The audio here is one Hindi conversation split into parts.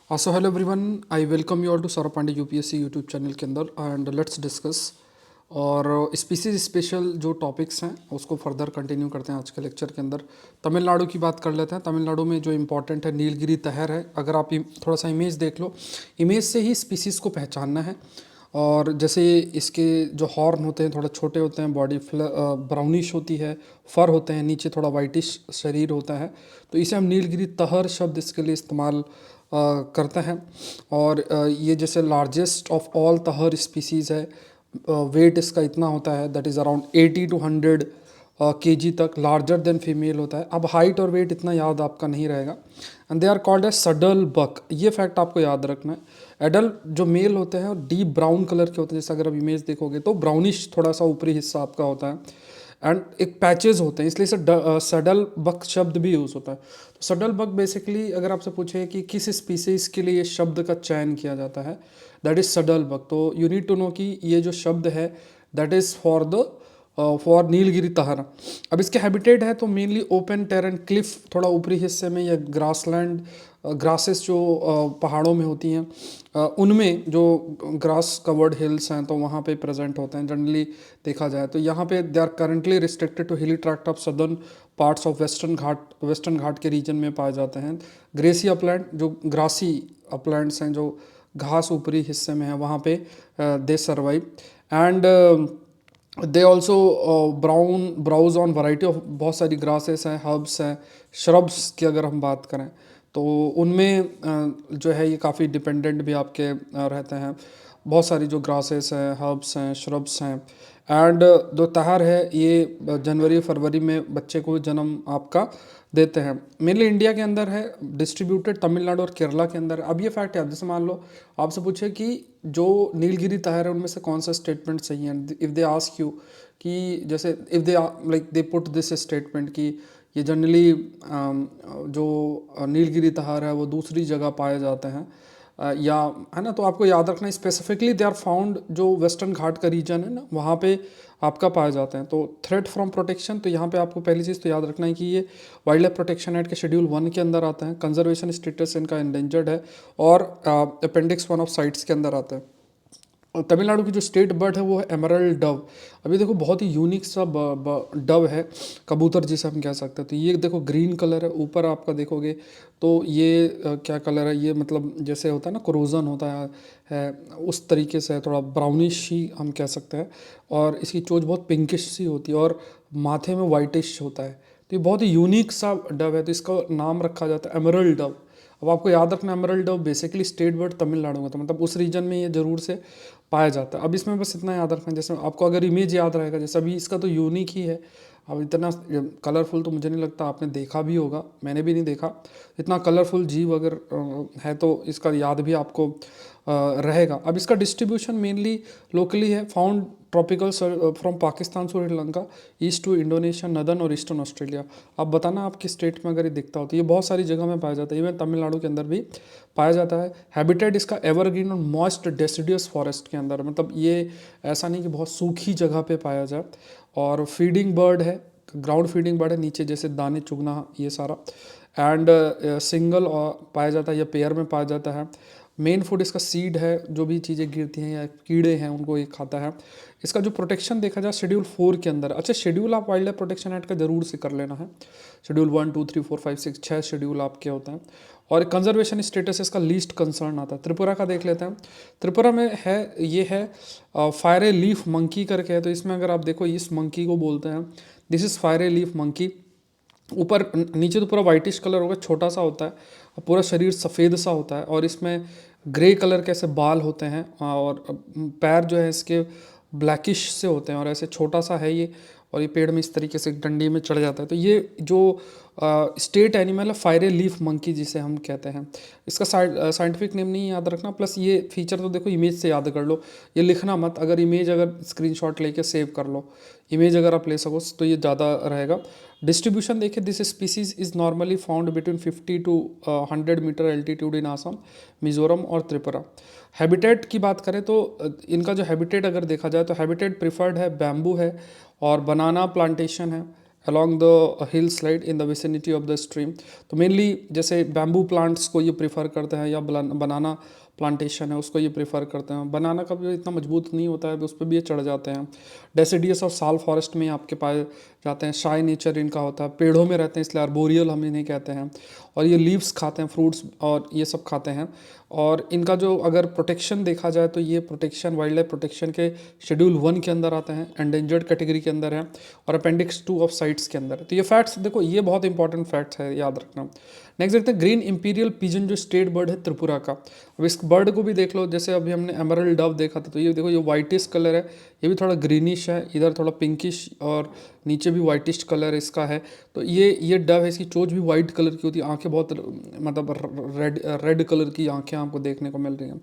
So hello everyone, I welcome you all to Saurabh Pandey UPSC YouTube channel के अंदर एंड लेट्स डिस्कस। और स्पीसीज स्पेशल जो टॉपिक्स हैं उसको फर्दर कंटिन्यू करते हैं आज के लेक्चर के अंदर। तमिलनाडु की बात कर लेते हैं। तमिलनाडु में जो इम्पोर्टेंट है नीलगिरी तहर है। अगर आप थोड़ा सा इमेज देख लो, इमेज से ही स्पीसीज़ को पहचानना है। और जैसे इसके जो हॉर्न होते हैं थोड़ा छोटे होते हैं, बॉडी ब्राउनिश होती है, फर होते हैं, नीचे थोड़ा वाइटिश शरीर होता है, तो इसे हम नीलगिरी तहर शब्द इसके लिए इस्तेमाल करते हैं। और ये जैसे लार्जेस्ट ऑफ ऑल तहर स्पीसीज़ है। वेट इसका इतना होता है, that is around 80 to 100 KG तक, लार्जर देन फीमेल होता है। अब हाइट और वेट इतना याद आपका नहीं रहेगा। And they are called as saddleback, ये फैक्ट आपको याद रखना है। एडल्ट जो मेल होते हैं डीप ब्राउन कलर के होते हैं, जैसे अगर आप इमेज देखोगे तो ब्राउनिश थोड़ा सा ऊपरी हिस्सा आपका होता है एंड एक पैचेज होते हैं, इसलिए इसे सडल बक शब्द भी यूज़ होता है। तो सडल बक बेसिकली अगर आपसे पूछे कि किस स्पीसीज़ के लिए शब्द का चयन किया जाता है, दैट इज़ सडल बक, तो यू नीड टू नो कि ये जो शब्द है दैट इज़ फॉर नीलगिरी तहर। अब इसके हैबिटेट है तो मेनली ओपन टेरेन क्लिफ, थोड़ा ऊपरी हिस्से में, या ग्रासलैंड ग्रासेस जो पहाड़ों में होती हैं, उनमें जो ग्रास कवर्ड हिल्स हैं तो वहाँ पे प्रेजेंट होते हैं जनरली देखा जाए तो। यहाँ पे they are currently restricted to hilly tract of southern parts of western Ghat के रीजन में पाए जाते हैं। ग्रेसी अपलैंड जो ग्रासी अपलैंड्स हैं, जो घास ऊपरी हिस्से में है, वहाँ पे they survive. And they also browse on variety of, बहुत सारी ग्रासेस हैं, हर्ब्स हैं, श्रब्स की अगर हम बात करें तो उनमें जो है ये काफ़ी डिपेंडेंट भी आपके रहते हैं। बहुत सारी जो ग्रासेस हैं, हर्ब्स हैं, श्रब्स हैं। एंड जो तहार है ये जनवरी फरवरी में बच्चे को जन्म आपका देते हैं। मेनली इंडिया के अंदर है, डिस्ट्रीब्यूटेड तमिलनाडु और केरला के अंदर है। अब ये फैक्ट है, जैसे मान लो आपसे पूछे कि जो नीलगिरी तहर है उनमें से कौन सा स्टेटमेंट सही है, इफ़ दे आस्क यू कि जैसे if they like they put this statement कि ये जनरली जो नीलगिरी तहार है वो दूसरी जगह पाए जाते हैं, या है ना, तो आपको याद रखना स्पेसिफिकली दे आर फाउंड जो वेस्टर्न घाट का रीजन है ना वहाँ पे आपका पाए जाते हैं। तो थ्रेट फ्रॉम प्रोटेक्शन, तो यहाँ पे आपको पहली चीज़ तो याद रखना है कि ये वाइल्ड लाइफ प्रोटेक्शन एक्ट के शेड्यूल 1 के अंदर आता है। कंजर्वेशन स्टेटस इनका एंडेंजर्ड है और अपेंडिक्स 1 ऑफ साइट्स के अंदर आता है। और तमिलनाडु की जो स्टेट बर्ड है वो है एमरल्ड डव। अभी देखो बहुत ही यूनिक सा डव है, कबूतर जिसे हम कह सकते हैं। तो ये देखो ग्रीन कलर है, ऊपर आपका देखोगे तो ये क्या कलर है, ये मतलब जैसे होता है ना क्रोजन होता है उस तरीके से है, थोड़ा ब्राउनिश ही हम कह सकते हैं। और इसकी चोंच बहुत पिंकिश सी होती है और माथे में वाइटिश होता है। तो ये बहुत ही यूनिक सा डव है, तो इसका नाम रखा जाता है एमरल्ड डव। अब आपको याद रखना emerald Dove basically state bird Tamil Nadu का, तो मतलब उस रीजन में ये जरूर से पाया जाता है। अब इसमें बस इतना याद रखना, जैसे आपको अगर इमेज याद रहेगा, जैसे अभी इसका तो यूनिक ही है। अब इतना कलरफुल तो मुझे नहीं लगता आपने देखा भी होगा, मैंने भी नहीं देखा। इतना कलरफुल जीव अगर है तो इसका याद भी आपको रहेगा। अब इसका डिस्ट्रीब्यूशन मेनली लोकली है, found tropical from Pakistan to Sri Lanka, east to Indonesia, northern और ईस्टर्न ऑस्ट्रेलिया। अब बताना आपकी स्टेट में अगर ये दिखता हो, तो ये बहुत सारी जगह में पाया जाता है, इवन तमिलनाडु के अंदर भी पाया जाता है। हैबिटेट इसका एवरग्रीन और मॉइस्ट डेसिडियस फॉरेस्ट के अंदर, मतलब ये ऐसा नहीं कि बहुत सूखी जगह पे पाया जाए। और फीडिंग बर्ड है, ग्राउंड फीडिंग बर्ड है, नीचे जैसे दाने चुगना ये सारा। एंड सिंगल पाया जाता है या पेयर में पाया जाता है। मेन फूड इसका सीड है, जो भी चीज़ें गिरती हैं या कीड़े हैं उनको ये खाता है। इसका जो प्रोटेक्शन देखा जाए शेड्यूल 4 के अंदर, अच्छा शेड्यूल आप वाइल्ड लाइफ प्रोटेक्शन एक्ट का जरूर से कर लेना है। शेड्यूल 1 2 3 4 5 6 6 शेड्यूल आपके होते हैं। और कंजर्वेशन स्टेटस इसका लीस्ट कंसर्न आता है। त्रिपुरा का देख लेते हैं। त्रिपुरा में है, ये है फायरे लीफ मंकी करके है। तो इसमें अगर आप देखो इस मंकी को बोलते हैं, दिस इज़ फायरे लीफ मंकी। ऊपर नीचे तो पूरा वाइटिश कलर होगा, छोटा सा होता है, और पूरा शरीर सफ़ेद सा होता है, और इसमें ग्रे कलर के ऐसे बाल होते हैं, और पैर जो है इसके ब्लैकिश से होते हैं, और ऐसे छोटा सा है ये, और ये पेड़ में इस तरीके से डंडी में चढ़ जाता है। तो ये जो स्टेट एनिमल है फायरे लीफ मंकी जिसे हम कहते हैं। इसका साइंटिफिक नेम नहीं याद रखना, प्लस ये फीचर तो देखो इमेज से याद कर लो, ये लिखना मत। अगर इमेज अगर स्क्रीनशॉट लेके सेव कर लो, इमेज अगर आप ले सको तो ये ज़्यादा रहेगा। डिस्ट्रीब्यूशन देखिए, this species is normally found between 50 to 100 metre altitude in Assam, Mizoram और त्रिपुरा। हैबिटेट की बात करें तो इनका जो हैबिटेट अगर देखा जाए तो हैबिटेट प्रिफर्ड है बैम्बू है और बनाना प्लांटेशन है। along the hill slide in the vicinity of the stream। तो मेनली जैसे बैम्बू प्लांट्स को ये प्रेफर करते हैं, या बनाना प्लांटेशन है उसको ये प्रेफर करते हैं। बनाना का भी इतना मजबूत नहीं होता है, उस पर भी ये चढ़ जाते हैं। डेसिडियस और साल फॉरेस्ट में आपके पाए जाते हैं। शाय नेचर इनका होता है, पेड़ों में रहते हैं इसलिए आर्बोरियल हम इन्हें कहते हैं। और ये लीव्स खाते हैं, फ्रूट्स और ये सब खाते हैं। और इनका जो अगर प्रोटेक्शन देखा जाए तो ये प्रोटेक्शन वाइल्ड लाइफ प्रोटेक्शन के शेड्यूल 1 के अंदर आते हैं, एंडेंजर्ड कैटेगरी के अंदर है, और अपेंडिक्स 2 ऑफ साइट्स के अंदर। तो ये फैक्ट्स देखो, ये बहुत इंपॉर्टेंट फैक्ट्स है, याद रखना। नेक्स्ट देखते हैं ग्रीन इंपीरियल पिजन, जो स्टेट बर्ड है त्रिपुरा का। अब इस बर्ड को भी देख लो, जैसे अभी हमने एमरल्ड डव देखा था, तो ये देखो ये वाइटिश कलर है, ये भी थोड़ा ग्रीनिश है, इधर थोड़ा पिंकिश और नीचे भी वाइटिश कलर इसका है। तो ये डव है, इसकी चोंच भी वाइट कलर की होती है, आंखें बहुत मतलब रेड कलर की आंखें आपको देखने को मिल रही हैं।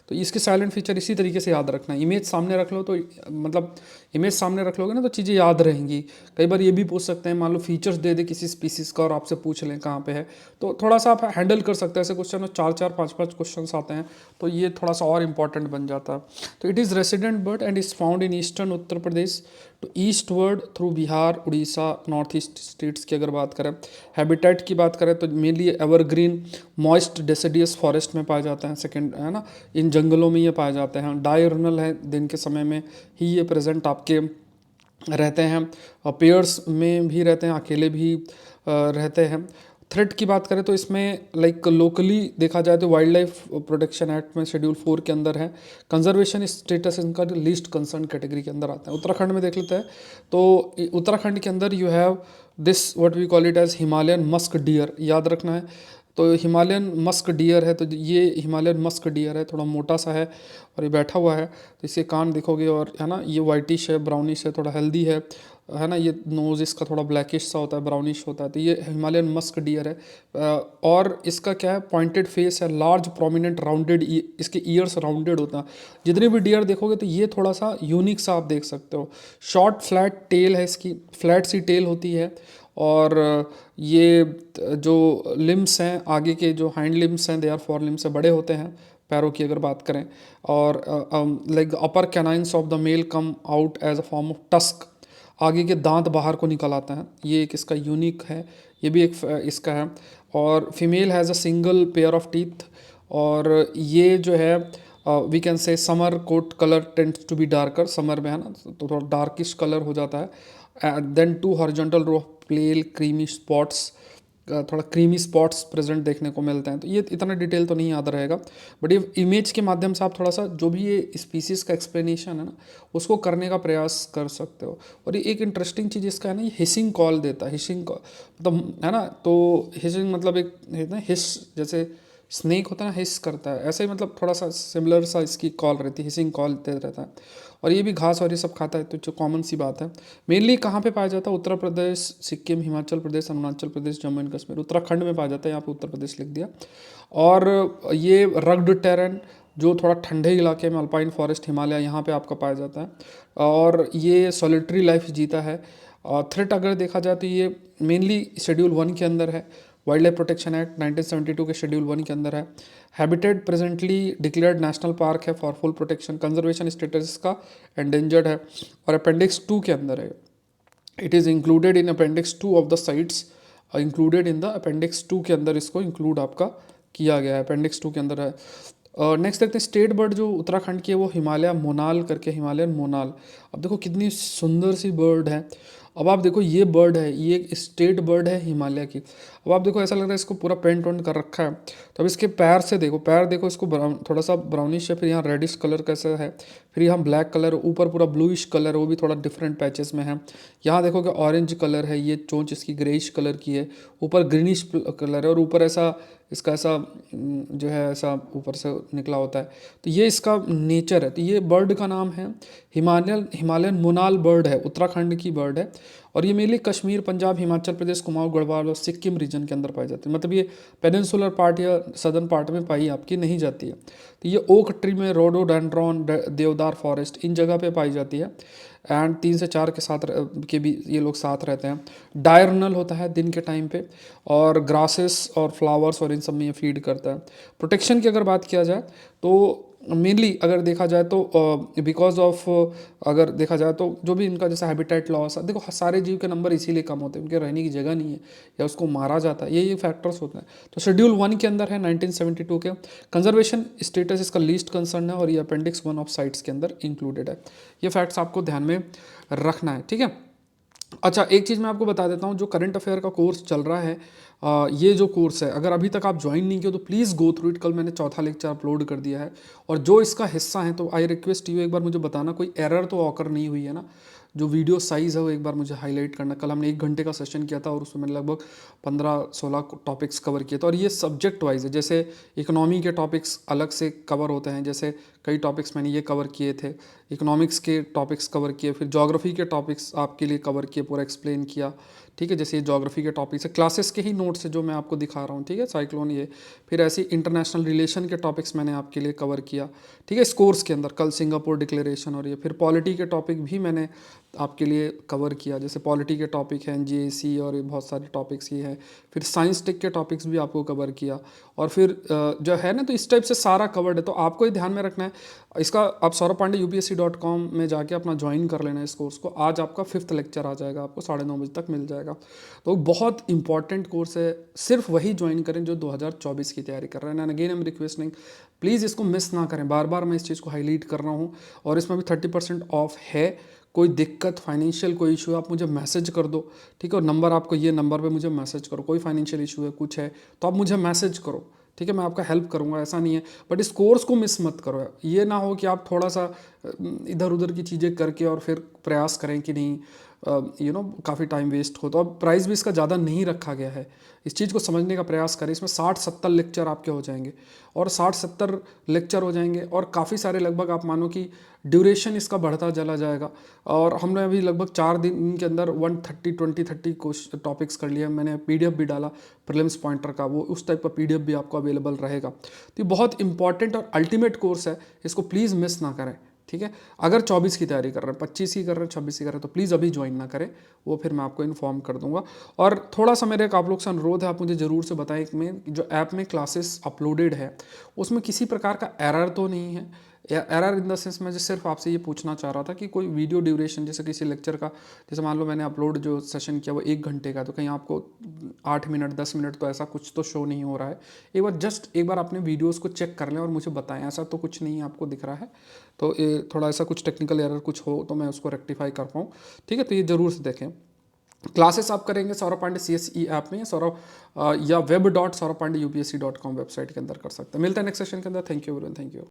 तो इसके साइलेंट फीचर इसी तरीके से याद रखना है। इमेज सामने रख लो तो मतलब इमेज सामने रख लोगे ना तो चीज़ें याद रहेंगी। कई बार ये भी पूछ सकते हैं, मान लो फीचर्स दे दे किसी स्पीसीज का और आपसे पूछ लें कहाँ पे है, तो थोड़ा सा आप हैंडल कर सकते हैं ऐसे क्वेश्चन। 4-4 5-5 क्वेश्चन आते हैं तो ये थोड़ा सा और इंपॉर्टेंट बन जाता है। तो it is resident bird and is found in eastern Uttar Pradesh to eastward through Bihar, Orissa, north east states की अगर बात करें। हैबिटेट की बात करें तो mainly evergreen moist deciduous forest में पाए जाते हैं, सेकेंड है ना, इन जंगलों में ये पाए जाते हैं। डायर्नल है, दिन के समय में ही ये प्रेजेंट आपके रहते हैं, पेयर्स में भी रहते हैं, अकेले भी रहते हैं। थ्रेट की बात करें तो इसमें लाइक लोकली देखा जाए तो वाइल्ड लाइफ प्रोटेक्शन एक्ट में शेड्यूल 4 के अंदर है। कंजर्वेशन स्टेटस इनका लीस्ट कंसर्न कैटेगरी के अंदर आता है। उत्तराखंड में देख लेते हैं तो उत्तराखंड के अंदर you have this what we call it as Himalayan musk deer, याद रखना है। तो हिमालयन मस्क डियर है, तो ये हिमालयन मस्क डियर है, थोड़ा मोटा सा है और ये बैठा हुआ है। तो इसके कान देखोगे और है ना, ये वाइटिश है, ब्राउनिश है, थोड़ा हेल्दी है ना। ये नोज़ इसका थोड़ा ब्लैकिश सा होता है, ब्राउनिश होता है। तो ये हिमालयन मस्क डियर है। और इसका क्या है, पॉइंटेड फेस है, लार्ज प्रोमिनेंट राउंडेड, इसके ईयर्स राउंडेड होता है। जितने भी डियर देखोगे तो ये थोड़ा सा यूनिक सा आप देख सकते हो। शॉर्ट फ्लैट टेल है इसकी, फ्लैट सी टेल होती है। और ये जो लिम्स हैं, आगे के जो हाइंड लिम्स हैं, दे आर फोर लिम्स से बड़े होते हैं पैरों की अगर बात करें। और like upper canines of the male come out as a form of tusk, आगे के दांत बाहर को निकल आते हैं। ये एक इसका यूनिक है, ये भी एक इसका है। और female has a single pair of teeth. और ये जो है we can say summer coat colour tends to be darker, summer में है ना तो थोड़ा डार्किश कलर हो जाता है। Then 2 horizontal row of pale creamy spots, थोड़ा क्रीमी स्पॉट्स प्रेजेंट देखने को मिलते हैं। तो ये इतना डिटेल तो नहीं याद रहेगा, बट ये इमेज के माध्यम से आप थोड़ा सा जो भी ये स्पीसीज़ का एक्सप्लेनेशन है ना उसको करने का प्रयास कर सकते हो। और ये एक इंटरेस्टिंग चीज़ इसका है ना, ये हिसिंग कॉल देता है। हिसिंग मतलब है ना, तो हिसिंग मतलब एक हिस, जैसे स्नेक होता है ना हिस करता है, ऐसे ही मतलब थोड़ा सा सिमिलर सा इसकी कॉल रहती है, हिसिंग कॉल दे रहता है। और ये भी घास और ये सब खाता है, तो जो कॉमन सी बात है। मेनली कहाँ पे पाया जाता है, उत्तर प्रदेश, सिक्किम, हिमाचल प्रदेश, अरुणाचल प्रदेश, जम्मू एंड कश्मीर। उत्तराखंड में पाया जाता है, यहाँ पे उत्तर प्रदेश लिख दिया। और ये रग्ड टेरेन, जो थोड़ा ठंडे इलाके में, अल्पाइन फॉरेस्ट, हिमालय, यहाँ पे आपका पाया जाता है। और ये सॉलिटरी लाइफ जीता है। और थ्रेट अगर देखा जाए तो ये मेनली शेड्यूल 1 के अंदर है, वाइल्ड लाइफ प्रोटेक्शन एक्ट 1972 के शेड्यूल 1 के अंदर है। Habitat presently declared national park है for full protection, conservation status इसका एंडेंजर्ड है। और अपेंडिक्स 2 के अंदर है, it is included in appendix 2 of the CITES, included in the appendix 2 के अंदर इसको इंक्लूड आपका किया गया है, अपेंडिक्स 2 के अंदर है। नेक्स्ट देखते हैं स्टेट बर्ड जो उत्तराखंड की है, वो हिमालय मोनाल करके, हिमालयन मोनाल। अब देखो कितनी सुंदर सी बर्ड है। अब आप देखो ये बर्ड है, ये एक स्टेट बर्ड है हिमालय की। अब आप देखो ऐसा लग रहा है इसको पूरा पेंट वेंट कर रखा है। तो अब इसके पैर से देखो, पैर देखो, इसको ब्राउन थोड़ा सा ब्राउनिश है, फिर यहाँ रेडिश कलर कैसा है, फिर यहाँ ब्लैक कलर, ऊपर पूरा ब्लूइश कलर है, वो भी थोड़ा डिफरेंट पैचेस में है। यहाँ देखो कि ऑरेंज कलर है, ये चोंच इसकी ग्रेइश कलर की है, ऊपर ग्रीनिश कलर है, और ऊपर ऐसा इसका ऐसा जो है ऐसा ऊपर से निकला होता है। तो ये इसका नेचर है। तो ये बर्ड का नाम है हिमालयन मोनाल बर्ड है, उत्तराखंड की बर्ड है। और ये मेनली कश्मीर, पंजाब, हिमाचल प्रदेश, कुमाऊं, गढ़वाल और सिक्किम रीजन के अंदर पाई जाती है। मतलब ये पेनिनसुलर पार्ट या सदर्न पार्ट में पाई आपकी नहीं जाती है। तो ये ओक ट्री में, रोडोडेंड्रॉन, देवदार फॉरेस्ट, इन जगह पे पाई जाती है। एंड 3 से 4 के साथ के भी ये लोग साथ रहते हैं। डायर्नल होता है दिन के टाइम पे, और ग्रासेस और फ्लावर्स और इन सब में ये फीड करता है। प्रोटेक्शन की अगर बात किया जाए तो मेनली अगर देखा जाए तो बिकॉज ऑफ, अगर देखा जाए तो जो भी इनका जैसे हैबिटेट लॉस है, देखो सारे जीव के नंबर इसीलिए कम होते हैं, उनके रहने की जगह नहीं है या उसको मारा जाता है, ये फैक्टर्स होते हैं। तो शेड्यूल 1 के अंदर है 1972 के, कंजर्वेशन स्टेटस इसका लीस्ट कंसर्न है और ये अपेंडिक्स 1 ऑफ साइट्स के अंदर इंक्लूडेड है। ये फैक्ट्स आपको ध्यान में रखना है, ठीक है। अच्छा, एक चीज़ मैं आपको बता देता हूँ, जो करंट अफेयर का कोर्स चल रहा है, ये जो कोर्स है अगर अभी तक आप ज्वाइन नहीं किए तो प्लीज़ गो थ्रू इट। कल मैंने चौथा लेक्चर अपलोड कर दिया है, और जो इसका हिस्सा है तो आई रिक्वेस्ट यू एक बार मुझे बताना कोई एरर तो ऑकर नहीं हुई है ना। जो वीडियो साइज़ है वो एक बार मुझे हाईलाइट करना। कल हमने 1 घंटे का सेशन किया था और उसमें मैंने लगभग 15-16 टॉपिक्स कवर किए थे, और ये सब्जेक्ट वाइज है। जैसे इकोनॉमी के टॉपिक्स अलग से कवर होते हैं, जैसे कई टॉपिक्स मैंने ये कवर किए थे, इकोनॉमिक्स के टॉपिक्स कवर किए, फिर ज्योग्राफी के टॉपिक्स आपके लिए कवर किए, पूरा एक्सप्लेन किया, ठीक है। जैसे ये ज्योग्राफी के टॉपिक्स है, क्लासेस के ही नोट्स है जो मैं आपको दिखा रहा हूँ, ठीक है, साइक्लोन ये। फिर ऐसे इंटरनेशनल रिलेशन के टॉपिक्स मैंने आपके लिए कवर किया, ठीक है, इस कोर्स के अंदर। कल सिंगापुर डिक्लेरेशन, और ये फिर पॉलिटी के टॉपिक भी मैंने आपके लिए कवर किया, जैसे पॉलिटी के टॉपिक हैं जीएसी, और ये बहुत सारे टॉपिक्स ये हैं। फिर साइंस टेक के टॉपिक्स भी आपको कवर किया, और फिर जो है ना, तो इस टाइप से सारा कवर्ड है। तो आपको ये ध्यान में रखना है, इसका आप saurabh-pandey-upsc.com में जाके अपना ज्वाइन कर लेना इस कोर्स को। आज आपका 5th लेक्चर आ जाएगा, आपको 9:30 बजे तक मिल जाएगा। तो बहुत इंपॉर्टेंट कोर्स है, सिर्फ वही ज्वाइन करें जो 2024 की तैयारी कर रहे हैं। And again I am requesting, please इसको मिस ना करें, बार बार मैं इस चीज़ को हाईलाइट कर रहा हूँ। और इसमें भी 30% ऑफ है। कोई दिक्कत, फाइनेंशियल कोई इशू है, आप मुझे मैसेज कर दो, ठीक है। और नंबर आपको, ये नंबर पे मुझे मैसेज करो, कोई फाइनेंशियल इशू है, कुछ है तो आप मुझे मैसेज करो, ठीक है। मैं आपका हेल्प करूंगा, ऐसा नहीं है। बट इस कोर्स को मिस मत करो। ये ना हो कि आप थोड़ा सा इधर उधर की चीज़ें करके और फिर प्रयास करें कि नहीं, काफ़ी टाइम वेस्ट हो। तो अब प्राइस भी इसका ज़्यादा नहीं रखा गया है, इस चीज़ को समझने का प्रयास करें। इसमें 60-70 लेक्चर आपके हो जाएंगे, और 60-70 लेक्चर हो जाएंगे, और काफ़ी सारे, लगभग आप मानो कि ड्यूरेशन इसका बढ़ता चला जाएगा। और हमने अभी लगभग 4 दिन के अंदर 130-20-30 क्वेश्चन टॉपिक्स कर लिया। मैंने पीडीएफ भी डाला प्रीलिम्स पॉइंटर का, वो उस टाइप का पीडीएफ भी आपको अवेलेबल रहेगा। तो ये बहुत इंपॉर्टेंट और अल्टीमेट कोर्स है, इसको प्लीज़ मिस ना करें, ठीक है। अगर 24 की तैयारी कर रहे हैं, 25 की कर रहे हैं, 26 की कर रहे हैं, तो प्लीज़ अभी ज्वाइन ना करें, वो फिर मैं आपको इन्फॉर्म कर दूंगा। और थोड़ा सा मेरे एक आप लोग से अनुरोध है, आप मुझे ज़रूर से बताएं कि मैं जो ऐप में क्लासेस अपलोडेड है उसमें किसी प्रकार का एरर तो नहीं है। एरर इन द सेंस, मैं सिर्फ आपसे ये पूछना चाह रहा था कि कोई वीडियो ड्यूरेशन, जैसे किसी लेक्चर का, जैसे मान लो मैंने अपलोड जो सेशन किया वो 1 घंटे का, तो कहीं आपको 8 मिनट 10 मिनट तो ऐसा कुछ तो शो नहीं हो रहा है। एक बार अपने वीडियोस को चेक कर लें और मुझे बताएं, ऐसा तो कुछ नहीं आपको दिख रहा है। तो ये थोड़ा ऐसा कुछ टेक्निकल एरर कुछ हो तो मैं उसको रेक्टिफाई कर पाऊँ, ठीक है। तो ये ज़रूर से देखें। क्लासेस आप करेंगे सौरभ पांडे CSE ऐप में, या web.saurabh-pandey-upsc.com वेबसाइट के अंदर कर सकते हैं। मिलते हैं नेक्स्ट सेशन के अंदर। Thank you everyone, thank you.